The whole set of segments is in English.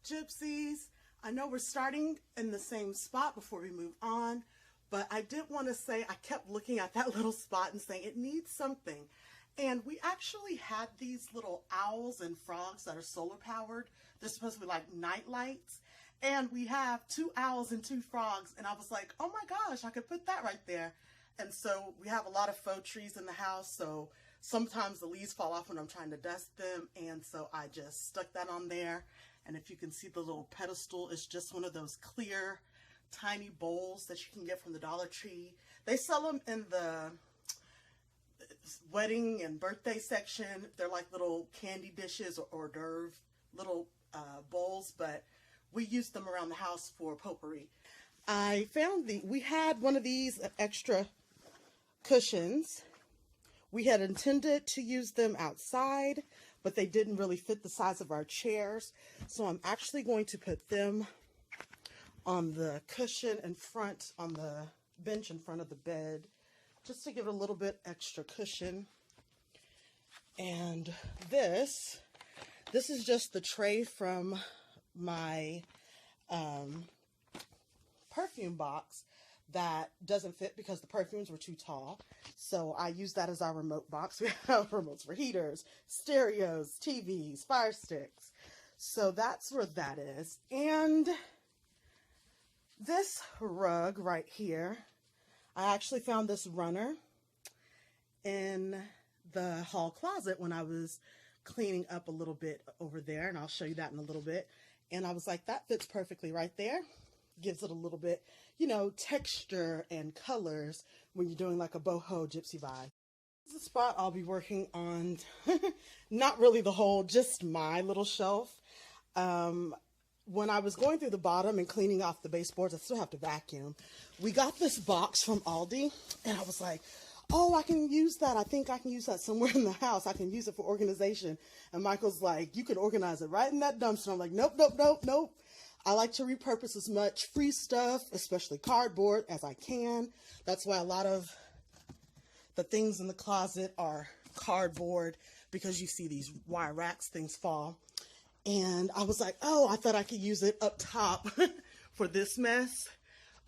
Gypsies. I know we're starting in the same spot before we move on, but I did want to say I kept looking at that little spot and saying it needs something. And we actually had these little owls and frogs that are solar powered. They're supposed to be like night lights. And we have 2 owls and 2 frogs. And I was like, oh my gosh, I could put that right there. And so we have a lot of faux trees in the house. So sometimes the leaves fall off when I'm trying to dust them. And so I just stuck that on there. And if you can see the little pedestal, it's just one of those clear, tiny bowls that you can get from the Dollar Tree. They sell them in the wedding and birthday section. They're like little candy dishes or hors d'oeuvre little bowls, but we used them around the house for potpourri. I found we had one of these extra cushions. We had intended to use them outside, but they didn't really fit the size of our chairs. So I'm actually going to put them on the cushion in front, on the bench in front of the bed, just to give it a little bit extra cushion. And this is just the tray from my perfume box that doesn't fit because the perfumes were too tall. So I use that as our remote box. We have remotes for heaters, stereos, TVs, fire sticks. So that's where that is. And this rug right here, I actually found this runner in the hall closet when I was cleaning up a little bit over there, and I'll show you that in a little bit. And I was like, that fits perfectly right there. Gives it a little bit, you know, texture and colors when you're doing like a boho gypsy vibe. This is the spot I'll be working on. Not really the whole, just my little shelf. When I was going through the bottom and cleaning off the baseboards, I still have to vacuum. We got this box from Aldi, and I was like, oh, I can use that. I think I can use that somewhere in the house. I can use it for organization. And Michael's like, you can organize it right in that dumpster. I'm like, nope, nope, nope, nope. I like to repurpose as much free stuff, especially cardboard, as I can. That's why a lot of the things in the closet are cardboard, because you see these wire racks, things fall. And I was like, oh, I thought I could use it up top for this mess,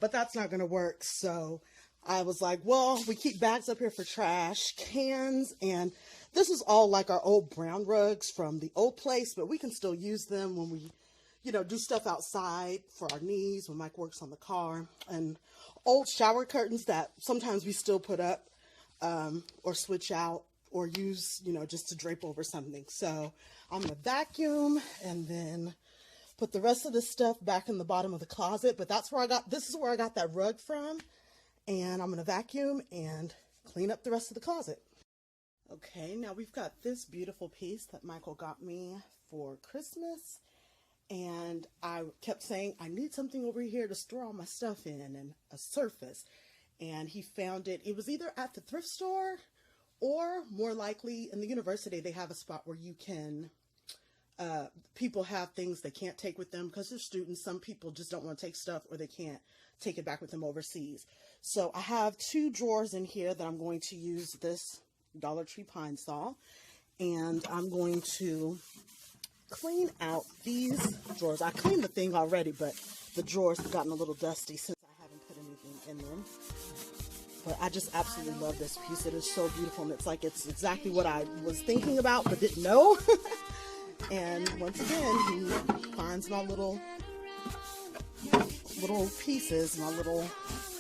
but that's not going to work. So I was like, well, we keep bags up here for trash, cans, and this is all like our old brown rugs from the old place, but we can still use them when we, you know, do stuff outside for our needs when Mike works on the car, and old shower curtains that sometimes we still put up or switch out or use, you know, just to drape over something. So I'm going to vacuum and then put the rest of this stuff back in the bottom of the closet. But that's where this is where I got that rug from. And I'm going to vacuum and clean up the rest of the closet. Okay, now we've got this beautiful piece that Michael got me for Christmas. And I kept saying, I need something over here to store all my stuff in, and a surface. And he found it. It was either at the thrift store or more likely in the university. They have a spot where you can, people have things they can't take with them because they're students. Some people just don't want to take stuff, or they can't take it back with them overseas. So I have 2 drawers in here that I'm going to use this Dollar Tree pine saw. And I'm going to clean out these drawers. I cleaned the thing already, but the drawers have gotten a little dusty since I haven't put anything in them. But I just absolutely love this piece. It is so beautiful, and it's like it's exactly what I was thinking about but didn't know. And once again, he finds my little pieces, my little,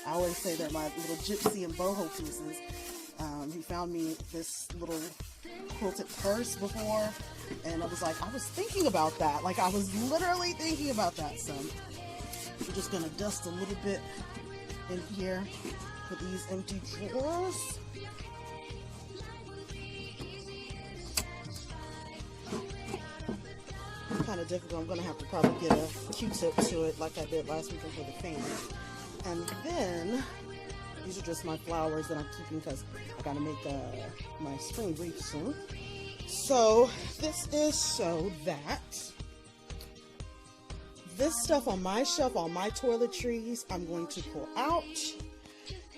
I always say they're my little gypsy and boho pieces. He found me this little quilted purse before, and I was like, I was thinking about that. Like, I was literally thinking about that. So I'm just gonna dust a little bit in here for these empty drawers. Kind of difficult. I'm gonna have to probably get a Q-tip to it like I did last weekend for the fan. And then these are just my flowers that I'm keeping because I gotta make my spring wreath soon. So this is so that this stuff on my shelf, all my toiletries, I'm going to pull out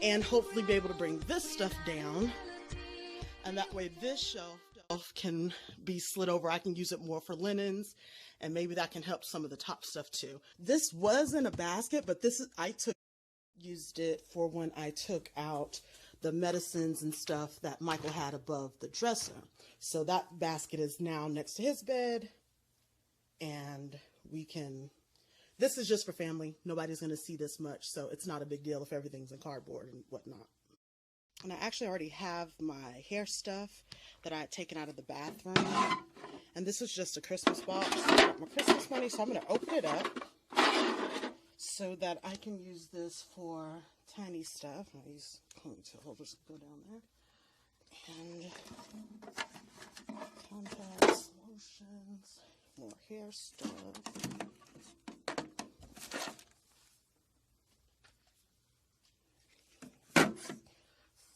and hopefully be able to bring this stuff down. And that way this shelf can be slid over. I can use it more for linens and maybe that can help some of the top stuff too. This was in a basket, but this is, used it for when I took out the medicines and stuff that Michael had above the dresser. So that basket is now next to his bed, and this is just for family. Nobody's going to see this much, so it's not a big deal if everything's in cardboard and whatnot. And I actually already have my hair stuff that I had taken out of the bathroom. And this is just a Christmas box. I got my Christmas money, so I'm going to open it up so that I can use this for tiny stuff. These ponytail holders go down there. And contacts, lotions, more hair stuff.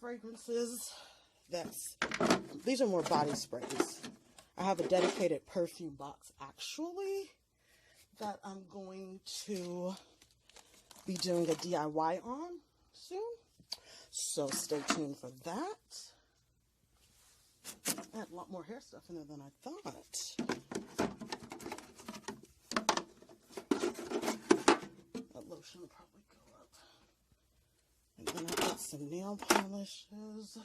Fragrances. These are more body sprays. I have a dedicated perfume box actually that I'm going to be doing a DIY on soon. So stay tuned for that. I had a lot more hair stuff in there than I thought. That lotion will probably go up. And then I got some nail polishes.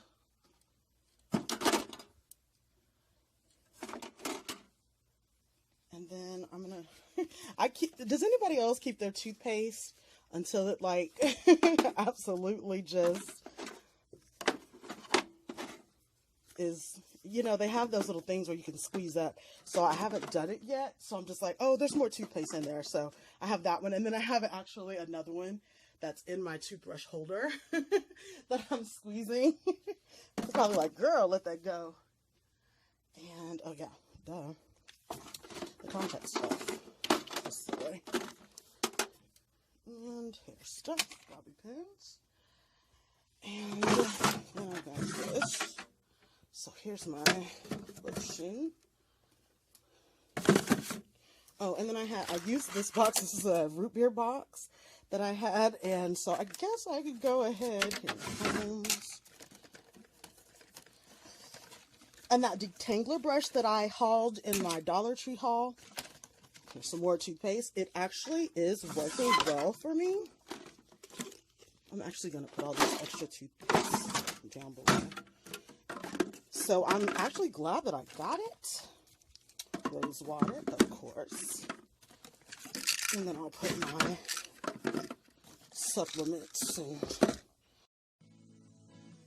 And then I'm gonna, does anybody else keep their toothpaste until it like absolutely just is, you know, they have those little things where you can squeeze up. So I haven't done it yet. So I'm just like, oh, there's more toothpaste in there. So I have that one. And then I have actually another one that's in my toothbrush holder that I'm squeezing. It's probably like, girl, let that go. And, oh yeah, duh. The contact stuff. This way. And hair stuff, bobby pins. And then I got this. So here's my lotion. Oh, and then I used this box. This is a root beer box that I had, and so I guess I could go ahead. And that detangler brush that I hauled in my Dollar Tree haul, here's some more toothpaste. It actually is working well for me. I'm actually going to put all this extra toothpaste down below. So I'm actually glad that I got it. Rose water, of course. And then I'll put my supplements in.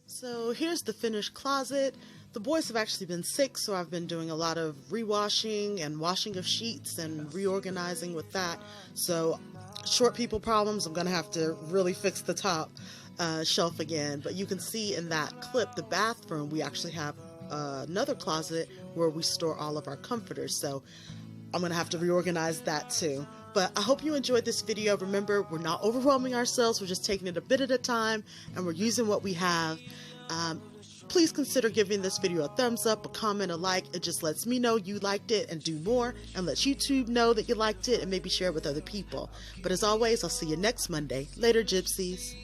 So here's the finished closet. The boys have actually been sick, so I've been doing a lot of rewashing and washing of sheets and reorganizing with that. So short people problems, I'm gonna have to really fix the top shelf again. But you can see in that clip, the bathroom, we actually have another closet where we store all of our comforters. So I'm gonna have to reorganize that too. But I hope you enjoyed this video. Remember, we're not overwhelming ourselves. We're just taking it a bit at a time, and we're using what we have. Please consider giving this video a thumbs up, a comment, a like. It just lets me know you liked it and do more, and lets YouTube know that you liked it and maybe share it with other people. But as always, I'll see you next Monday. Later, Gypsies.